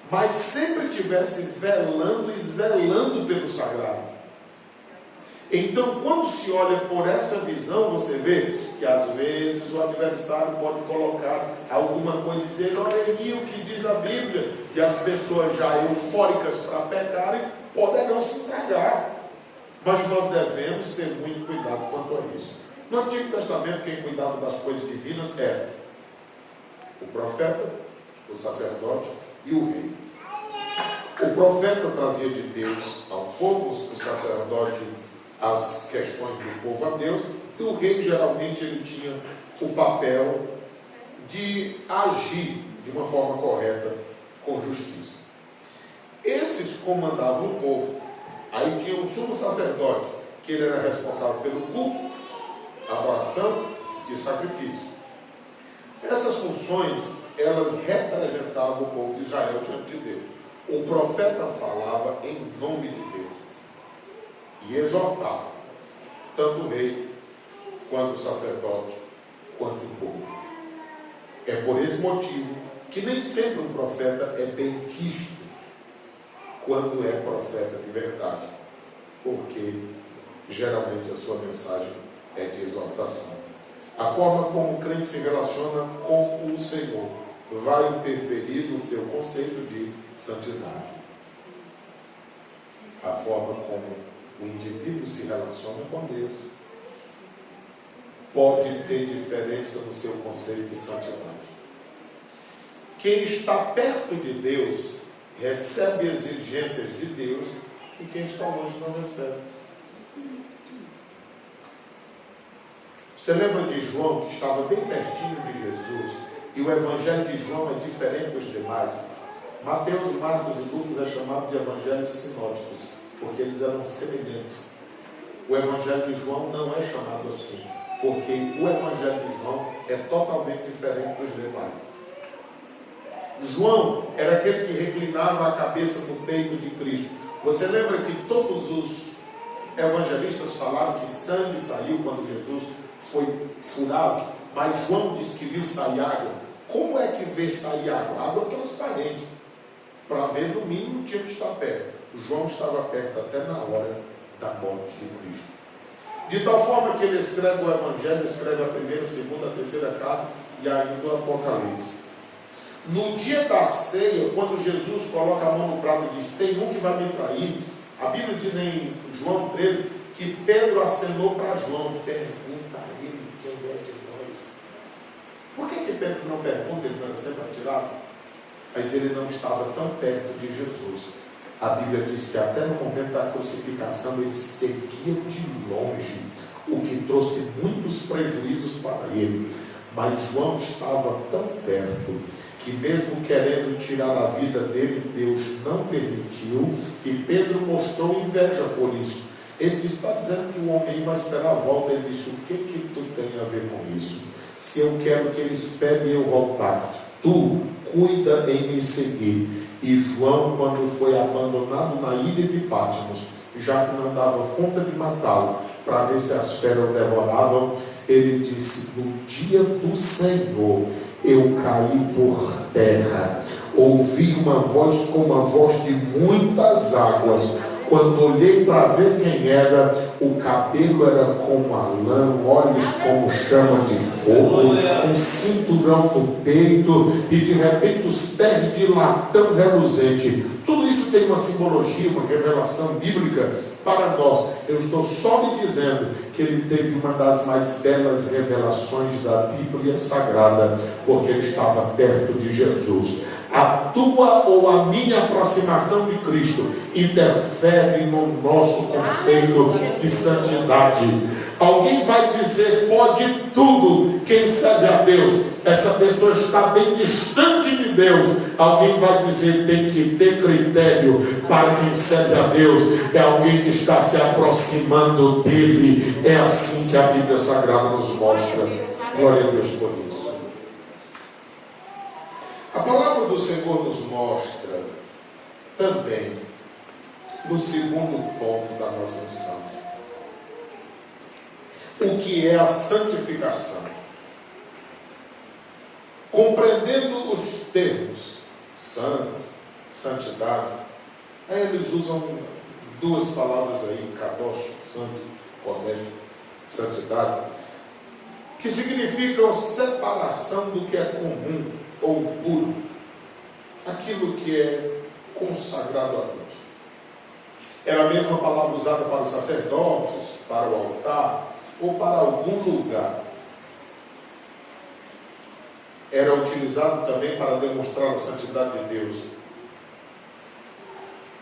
mas sempre estivesse velando e zelando pelo sagrado. Então, quando se olha por essa visão, você vê que às vezes o adversário pode colocar alguma coisa e dizer: olha aí o que diz a Bíblia, e as pessoas já eufóricas para pecarem poderão se entregar. Mas nós devemos ter muito cuidado quanto a isso. No Antigo Testamento, quem cuidava das coisas divinas era o profeta, o sacerdote e o rei. O profeta trazia de Deus ao povo, o sacerdote as questões do povo a Deus, e o rei geralmente ele tinha o papel de agir de uma forma correta, com justiça. Esses comandavam o povo. Aí tinha o sumo sacerdote, que ele era responsável pelo culto, a adoração e o sacrifício. Essas funções, elas representavam o povo de Israel diante de Deus. O profeta falava em nome de Deus e exortava tanto o rei, quanto o sacerdote, quanto o povo. É por esse motivo que nem sempre um profeta é bem quisto quando é profeta de verdade, porque geralmente a sua mensagem é de exortação. A forma como o crente se relaciona com o Senhor vai interferir no seu conceito de santidade. A forma como o indivíduo se relaciona com Deus pode ter diferença no seu conceito de santidade. Quem está perto de Deus recebe exigências de Deus e quem está longe não recebe. Você lembra de João, que estava bem pertinho de Jesus, e o evangelho de João é diferente dos demais? Mateus, Marcos e Lucas é chamado de evangelhos sinóticos, porque eles eram semelhantes. O evangelho de João não é chamado assim, porque o evangelho de João é totalmente diferente dos demais. João era aquele que reclinava a cabeça no peito de Cristo. Você lembra que todos os evangelistas falaram que sangue saiu quando Jesus foi furado, mas João disse que viu sair água. Como é que vê sair água? Água transparente. Para ver, no mínimo, tinha que estar perto. João estava perto até na hora da morte de Cristo. De tal forma que ele escreve o Evangelho, escreve a primeira, a segunda, a terceira carta e ainda o Apocalipse. No dia da ceia, quando Jesus coloca a mão no prato e diz: tem um que vai me trair, a Bíblia diz em João 13 que Pedro acenou para João: pergunta a ele quem é de nós. Por que Pedro não pergunta? Ele não era sempre atirado? Mas ele não estava tão perto de Jesus. A Bíblia diz que até no momento da crucificação ele seguia de longe, o que trouxe muitos prejuízos para ele. Mas João estava tão perto que, mesmo querendo tirar a vida dele, Deus não permitiu, e Pedro mostrou inveja por isso. Ele disse: está dizendo que o homem vai esperar a volta. Ele disse: o que tu tem a ver com isso? Se eu quero que ele espere eu voltar, tu cuida em me seguir. E João, quando foi abandonado na ilha de Patmos, já que não dava conta de matá-lo, para ver se as feras o devoravam, ele disse: no dia do Senhor eu caí por terra. Ouvi uma voz como a voz de muitas águas. Quando olhei para ver quem era, o cabelo era como a lã, olhos como chama de fogo, um cinturão no peito e de repente os pés de latão reluzente. Tudo isso tem uma simbologia, uma revelação bíblica para nós. Eu estou só lhe dizendo que ele teve uma das mais belas revelações da Bíblia Sagrada, porque ele estava perto de Jesus. A tua ou a minha aproximação de Cristo interfere no nosso conceito de santidade. Alguém vai dizer, pode tudo, quem serve a Deus. Essa pessoa está bem distante de Deus. Alguém vai dizer, tem que ter critério para quem serve a Deus. É alguém que está se aproximando dele. É assim que a Bíblia Sagrada nos mostra. Glória a Deus por isso. A palavra do Senhor nos mostra também, no segundo ponto da nossa lição, o que é a santificação. Compreendendo os termos santo, santidade, aí eles usam duas palavras aí, kadosh, santo, kodesh, santidade, que significam separação do que é comum ou puro, aquilo que é consagrado a Deus. Era a mesma palavra usada para os sacerdotes, para o altar ou para algum lugar. Era utilizado também para demonstrar a santidade de Deus,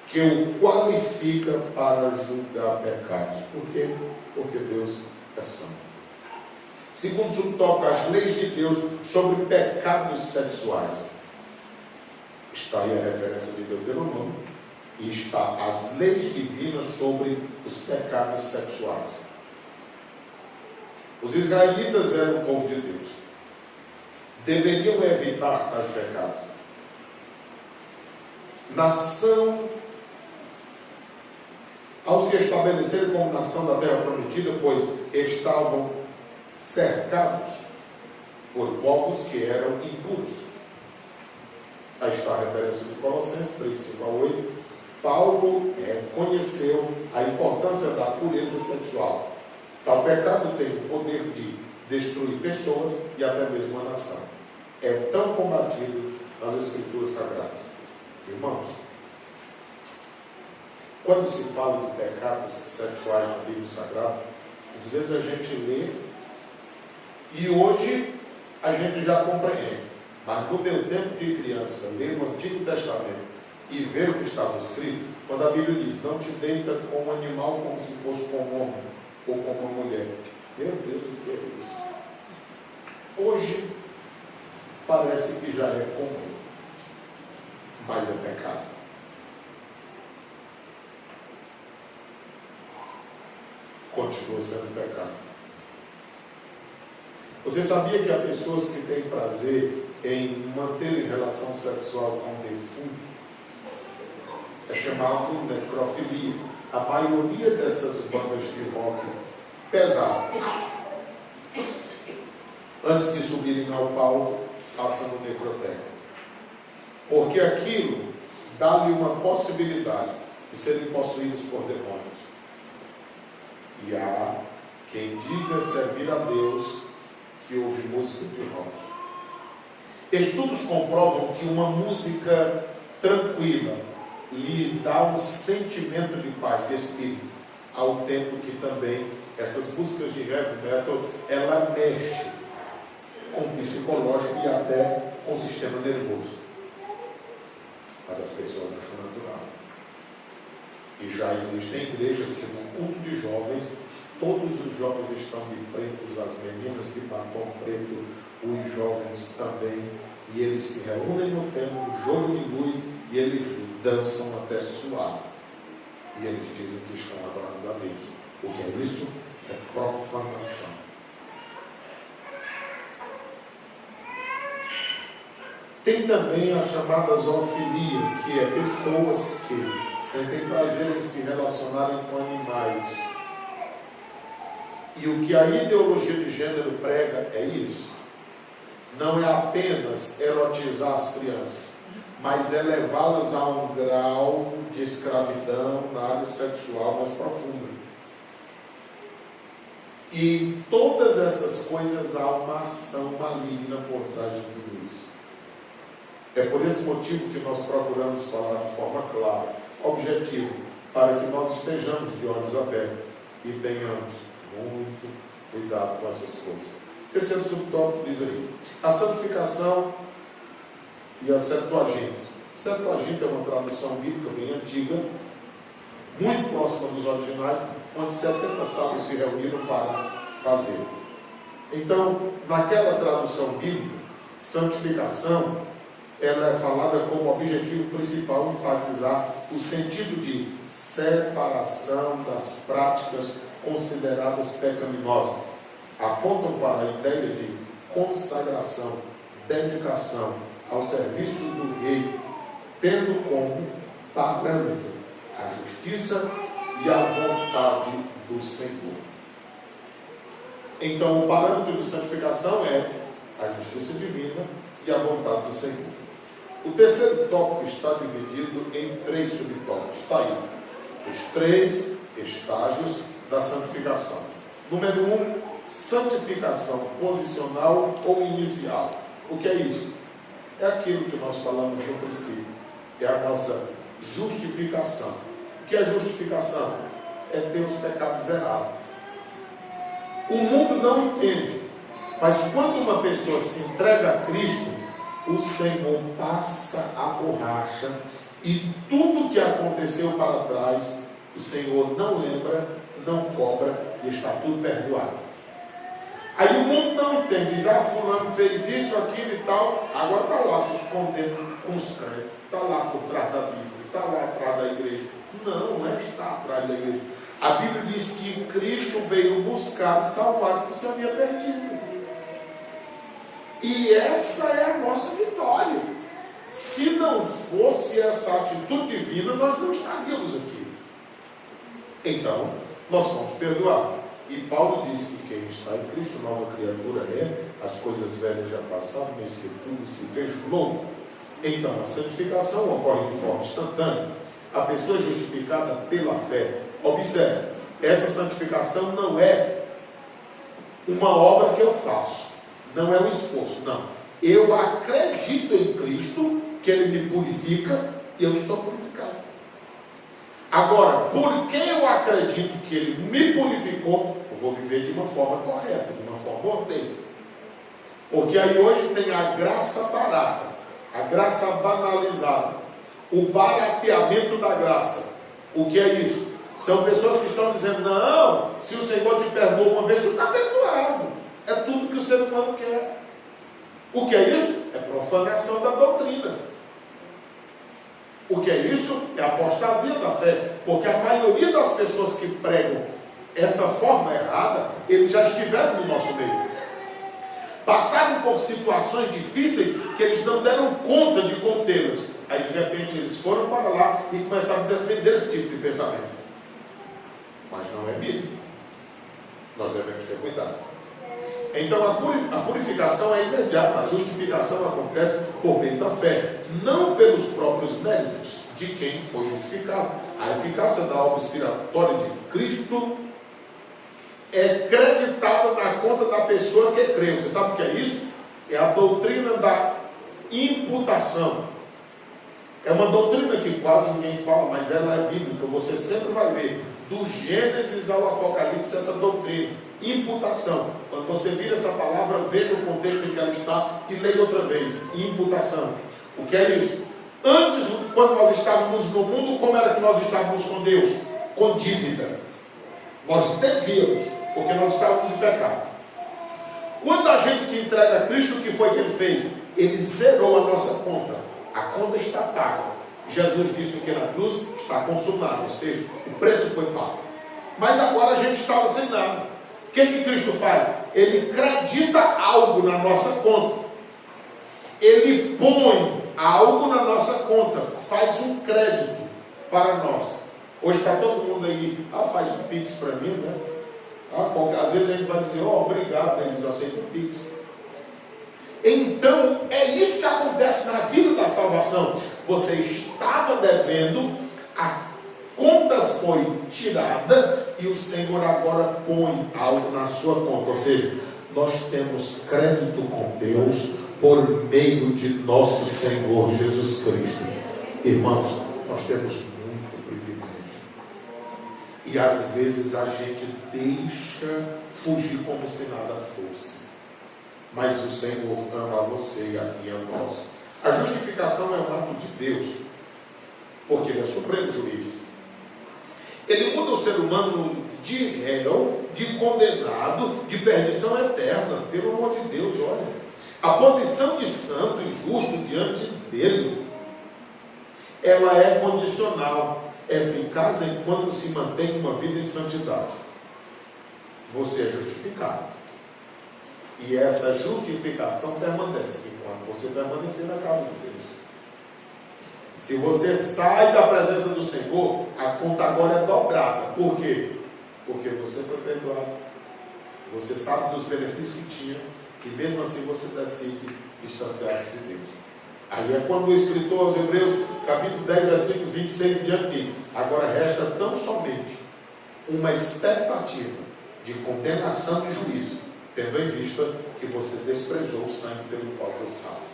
que o qualifica para julgar pecados. Por quê? Porque Deus é santo. Segundo se toca as leis de Deus sobre pecados sexuais, está aí a referência de Deuteronômio, e está as leis divinas sobre os pecados sexuais. Os israelitas eram o povo de Deus, deveriam evitar tais pecados. Nação, ao se estabelecerem como nação da terra prometida, pois estavam cercados por povos que eram impuros. Aí está a referência de Colossenses 3, 5 a 8. Paulo conheceu a importância da pureza sexual. Tal pecado tem o poder de destruir pessoas e até mesmo a nação. É tão combatido nas Escrituras Sagradas. Irmãos, quando se fala de pecados sexuais na Bíblia Sagrada, às vezes a gente lê e hoje a gente já compreende. Mas no meu tempo de criança, ler o Antigo Testamento e ver o que estava escrito, quando a Bíblia diz, não te deita com um animal como se fosse com um homem ou com uma mulher. Meu Deus, o que é isso? Hoje parece que já é comum, mas é pecado. Continua sendo pecado. Você sabia que há pessoas que têm prazer em manter relação sexual com o defunto? É chamado necrofilia. A maioria dessas bandas de rock pesado, antes de subirem ao palco, passam no necrotério. Porque aquilo dá-lhe uma possibilidade de serem possuídos por demônios. E há quem diga servir a Deus que ouve música de rock. Estudos comprovam que uma música tranquila lhe dá um sentimento de paz, de espírito, ao tempo que também essas músicas de heavy metal, ela mexe com o psicológico e até com o sistema nervoso. Mas as pessoas acham natural. E já existem igrejas que no culto de jovens, todos os jovens estão de pretos, as meninas de batom preto, os jovens também, e eles se reúnem no templo, jogo de luz, e eles dançam até suar. E eles dizem que estão adorando a Deus. O que é isso? É profanação. Tem também a chamada zoofilia, que é pessoas que sentem prazer em se relacionarem com animais. E o que a ideologia de gênero prega é isso. não é apenas erotizar as crianças, mas é levá-las a um grau de escravidão na área sexual mais profunda. E todas essas coisas há uma ação maligna por trás de tudo isso. É por esse motivo que nós procuramos falar de forma clara, objetiva, para que nós estejamos de olhos abertos e tenhamos muito cuidado com essas coisas. O terceiro subtópico diz aí: a santificação e a Septuaginta. Septuaginta é uma tradução bíblica bem antiga, muito próxima dos originais, onde 70 sábios se reuniram para fazer. Então, naquela tradução bíblica, santificação, ela é falada como objetivo principal enfatizar o sentido de separação das práticas consideradas pecaminosas. Apontam para a ideia de consagração, dedicação ao serviço do rei, tendo como parâmetro a justiça e a vontade do Senhor. Então, o parâmetro de santificação é a justiça divina e a vontade do Senhor. O terceiro tópico está dividido em 3 subtópicos. Está aí, os 3 estágios da santificação. Número 1, santificação posicional ou inicial. O que é isso? É aquilo que nós falamos no princípio. É a nossa justificação. O que é justificação? É ter os pecados zerados. O mundo não entende, mas quando uma pessoa se entrega a Cristo, o Senhor passa a borracha e tudo que aconteceu para trás, o Senhor não lembra, não cobra e está tudo perdoado. Aí o mundo não entende, diz: fulano fez isso, aquilo e tal, agora está lá se escondendo com os crentes, está lá por trás da Bíblia, está lá atrás da igreja. Não é estar atrás da igreja. A Bíblia diz que Cristo veio buscar e salvar o que se havia perdido. E essa é a nossa vitória. Se não fosse essa atitude divina, nós não estaríamos aqui. Então, nós somos perdoados. E Paulo disse que quem está em Cristo, nova criatura é, as coisas velhas já passaram, mas que tudo se fez novo. Então, a santificação ocorre de forma instantânea. A pessoa é justificada pela fé. Observe, essa santificação não é uma obra que eu faço, não é um esforço, não. Eu acredito em Cristo, que Ele me purifica, e eu estou purificado. Agora, porque eu acredito que Ele me purificou, eu vou viver de uma forma correta, de uma forma ordeira. Porque aí hoje tem a graça barata, a graça banalizada, o barateamento da graça. O que é isso? São pessoas que estão dizendo: não, se o Senhor te perdoou uma vez, você está perdoado. É tudo que o ser humano quer. O que é isso? É profanação da doutrina. O que é isso? É apostasia da fé. Porque a maioria das pessoas que pregam essa forma errada, eles já estiveram no nosso meio. Passaram por situações difíceis que eles não deram conta de contê-las. Aí de repente eles foram para lá e começaram a defender esse tipo de pensamento. Mas não é bíblico. Nós devemos ter cuidado. Então a purificação é imediata. A justificação acontece por meio da fé, não pelos próprios méritos de quem foi justificado. A eficácia da obra expiatória de Cristo é creditada na conta da pessoa que creu. Você sabe o que é isso? É a doutrina da imputação. É uma doutrina que quase ninguém fala, mas ela é bíblica. Você sempre vai ver, do Gênesis ao Apocalipse, essa doutrina. Imputação. Quando você vira essa palavra, veja o contexto em que ela está e leia outra vez. Imputação. O que é isso? Antes, quando nós estávamos no mundo, como era que nós estávamos com Deus? Com dívida. Nós devíamos, porque nós estávamos em pecado. Quando a gente se entrega a Cristo, o que foi que Ele fez? Ele zerou a nossa conta. A conta está paga. Jesus disse que na cruz está consumado, ou seja, o preço foi pago. Mas agora a gente estava sem nada. O que Cristo faz? Ele acredita algo na nossa conta. Ele põe algo na nossa conta, faz um crédito para nós. Hoje está todo mundo aí: faz um Pix para mim, né? Às vezes a gente vai dizer: obrigado, eles aceitam o Pix. Então, é isso que acontece na vida da salvação. Você estava devendo, a conta foi tirada e o Senhor agora põe algo na sua conta. Ou seja, nós temos crédito com Deus por meio de nosso Senhor Jesus Cristo. Irmãos, nós temos muito privilégio. E às vezes a gente deixa fugir como se nada fosse. Mas o Senhor ama você e a mim, a nós. A justificação é um ato de Deus, porque Ele é supremo juiz. Ele muda o ser humano de réu, de condenado, de perdição eterna. Pelo amor de Deus, olha. A posição de santo e justo diante dele, ela é condicional, eficaz enquanto se mantém uma vida em santidade. Você é justificado. E essa justificação permanece enquanto você permanecer na casa de Deus. Se você sai da presença do Senhor, a conta agora é dobrada. Por quê? Porque você foi perdoado. Você sabe dos benefícios que tinha. E mesmo assim você decide distanciar-se de Deus. Aí é quando o escritor aos Hebreus, capítulo 10, versículo 26 em diante diz: agora resta tão somente uma expectativa de condenação e juízo, tendo em vista que você desprezou o sangue pelo qual foi salvo.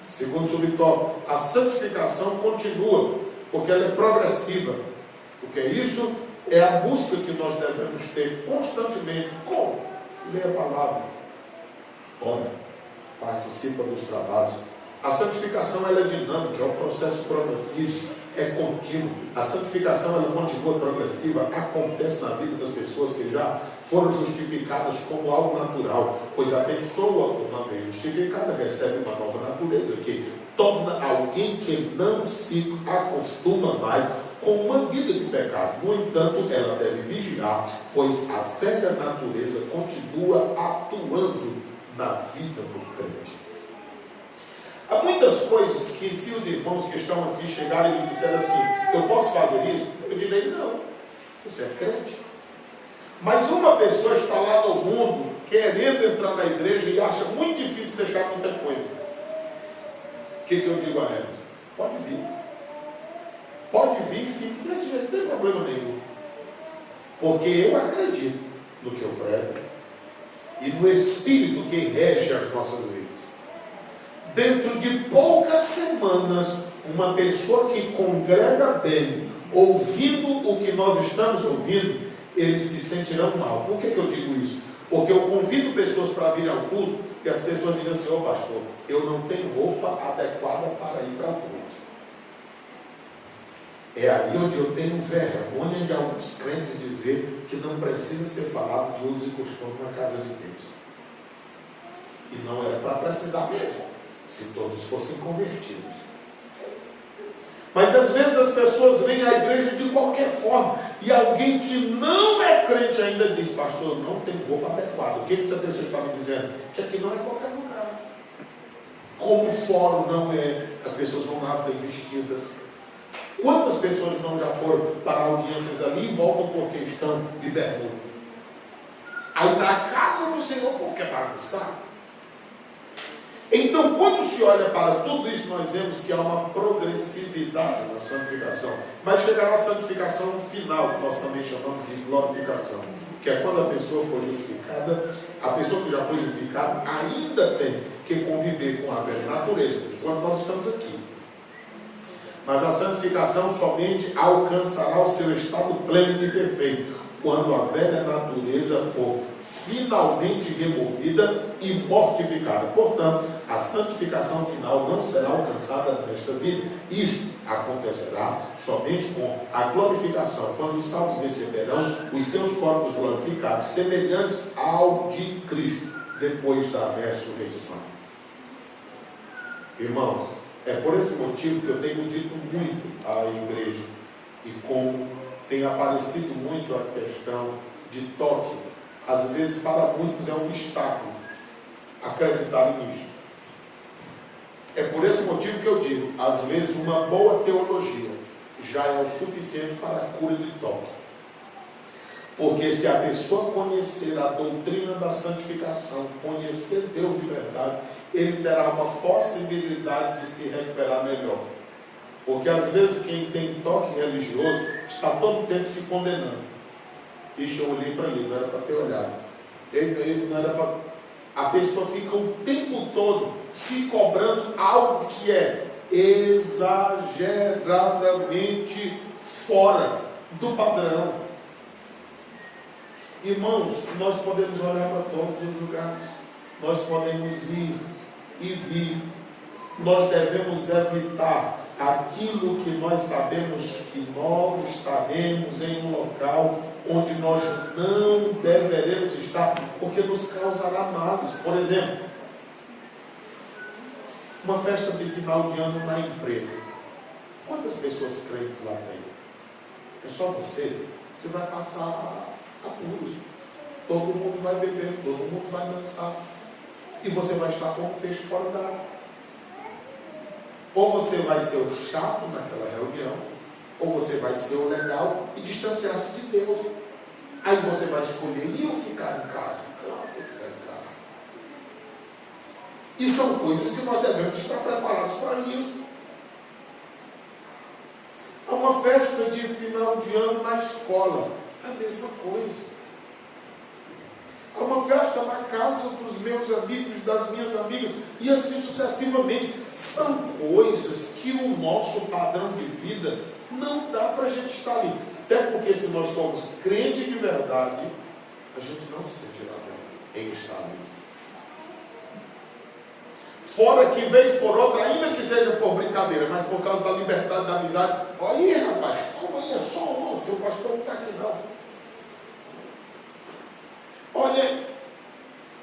Segundo subtópico, a santificação continua, porque ela é progressiva. Porque isso é a busca que nós devemos ter constantemente. Como? Leia a palavra. Ora, participa dos trabalhos. A santificação ela é dinâmica, é um processo progressivo, é contínuo. A santificação ela continua progressiva, acontece na vida das pessoas que já foram justificadas como algo natural, pois a pessoa, uma vez justificada, recebe uma nova natureza que torna alguém que não se acostuma mais com uma vida de pecado. No entanto, ela deve vigiar, pois a velha natureza continua atuando na vida do crente. Há muitas coisas que, se os irmãos que estão aqui chegarem e me disserem assim: eu posso fazer isso? Eu direi: não, você é crente. Mas uma pessoa está lá no mundo querendo entrar na igreja e acha muito difícil deixar muita coisa. O que eu digo a elas? Pode vir. Pode vir e fique desse jeito, não tem problema nenhum. Porque eu acredito no que eu prego e no Espírito que rege as nossas vidas. Dentro de poucas semanas, uma pessoa que congrega bem, ouvindo o que nós estamos ouvindo, eles se sentirão mal. Por que eu digo isso? Porque eu convido pessoas para vir ao culto e as pessoas dizem assim: ô pastor, eu não tenho roupa adequada para ir para o culto. É aí onde eu tenho vergonha de alguns crentes dizer que não precisa ser falado de uso e costume na casa de Deus. E não era para precisar mesmo, se todos fossem convertidos. Mas às vezes as pessoas vêm à igreja de qualquer forma, e alguém que não é crente ainda diz: pastor, não tem roupa adequada. O que essa pessoa está me dizendo? Que aqui não é qualquer lugar. Como o fórum não é, as pessoas vão lá bem vestidas. Quantas pessoas não já foram para audiências ali e voltam porque estão de bermuda? Aí na casa do Senhor o povo quer bagunçar. Então, quando se olha para tudo isso, nós vemos que há uma progressividade na santificação. Mas chegará a santificação final, que nós também chamamos de glorificação, que é quando a pessoa for justificada, a pessoa que já foi justificada ainda tem que conviver com a velha natureza, enquanto nós estamos aqui. Mas a santificação somente alcançará o seu estado pleno e perfeito quando a velha natureza for finalmente removida e mortificada. Portanto, a santificação final não será alcançada nesta vida. Isto acontecerá somente com a glorificação, quando os salvos receberão os seus corpos glorificados, semelhantes ao de Cristo, depois da ressurreição. Irmãos, é por esse motivo que eu tenho dito muito à igreja, e como tem aparecido muito a questão de toque, às vezes para muitos é um obstáculo acreditar nisso. É por esse motivo que eu digo, às vezes uma boa teologia já é o suficiente para a cura de toque. Porque se a pessoa conhecer a doutrina da santificação, conhecer Deus de verdade, ele terá uma possibilidade de se recuperar melhor. Porque às vezes quem tem toque religioso está todo o tempo se condenando. Ixi, eu olhei para ali, não era para ter olhado. Ele não era para... A pessoa fica o tempo todo se cobrando algo que é exageradamente fora do padrão. Irmãos, nós podemos olhar para todos os lugares, nós podemos ir e vir, nós devemos evitar aquilo que nós sabemos que nós estaremos em um local onde nós não deveremos estar, porque nos causará males. Por exemplo, uma festa de final de ano na empresa. Quantas pessoas crentes lá tem? É só você? Você vai passar apuros. Todo mundo vai beber, todo mundo vai dançar. E você vai estar como peixe fora d'água. Ou você vai ser o chato naquela reunião, ou você vai ser o legal e distanciar-se de Deus. Aí você vai escolher, e eu ficar em casa? Claro que eu ficar em casa. E são coisas que nós devemos estar preparados para isso. Há uma festa de final de ano na escola, é a mesma coisa. Há uma festa na casa dos meus amigos, das minhas amigas, e assim sucessivamente. São coisas que o nosso padrão de vida não dá para a gente estar ali. Até porque se nós somos crentes de verdade, a gente não se sentirá bem em estar ali. Fora que, vez por outra, ainda que seja por brincadeira, mas por causa da liberdade, da amizade, olha aí, rapaz, toma aí, é só um, teu pastor não está aqui não. Olha,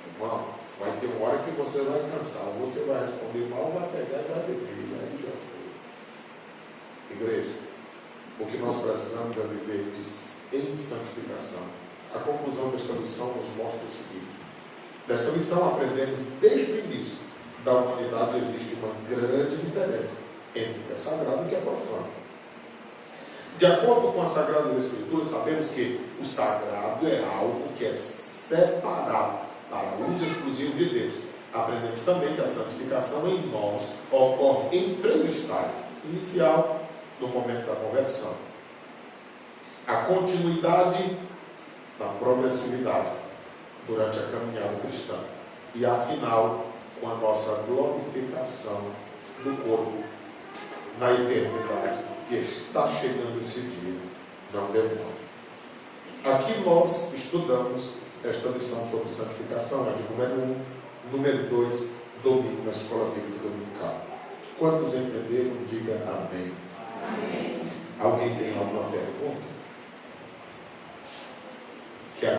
irmão, vai ter uma hora que você vai cansar, ou você vai responder mal, ou vai pegar e vai beber, aí já foi. Igreja, o que nós precisamos é viver em santificação. A conclusão desta lição nos mostra o seguinte: desta lição aprendemos desde o início da humanidade existe uma grande diferença entre o que é sagrado e o que é profano. De acordo com as Sagradas Escrituras, sabemos que o sagrado é algo que é separado para uso exclusivo de Deus. Aprendemos também que a santificação em nós ocorre em três estágios: inicial, no momento da conversão, a continuidade da progressividade durante a caminhada cristã e a final, com a nossa glorificação do corpo na eternidade, que está chegando esse dia, não demora. Aqui nós estudamos esta lição sobre santificação, é de número 1, número 2, domingo na Escola Bíblica Dominical. Quantos entenderam? Diga amém. Amém. Alguém tem alguma pergunta?